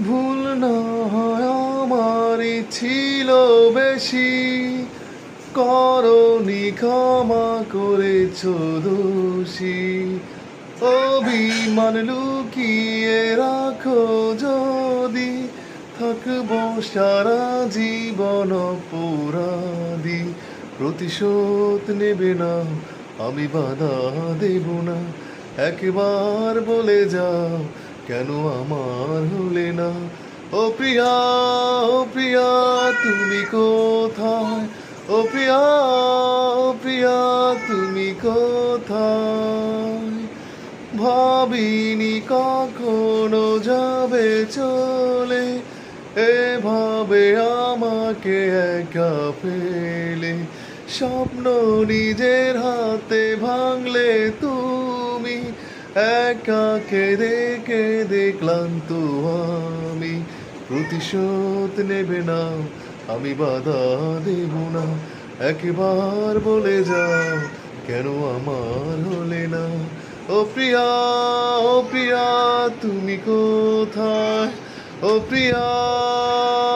ভুল না হয় আমারই ছিল বেশি, করনি ক্ষমা করেছ দোষী। অভিমান লুকিয়ে রাখো যদি, থাকবো সারা জীবন অপরাধী। প্রতিশোধ নেবে না, আমি বাধা দেব না, একবার বলে যাও কেন আমার হলে না। ও প্রিয়া, ও প্রিয়া, তুমি কোথায়? ও প্রিয়া, ও প্রিয়া, তুমি কোথায়? ভাবিনি কখনো যাবে চলে, এভাবে আমাকে একা ফেলে। স্বপ্ন নিজের হাতে ভাঙলে তুমি, একা কেঁদে কেঁদে ক্লান্ত আমি। প্রতিশোধ নেবে না, আমি বাধা দেব না, একবার বলে যাও কেন আমার হলে না। ও প্রিয়া, ও প্রিয়া, তুমি কোথায়? ও প্রিয়া।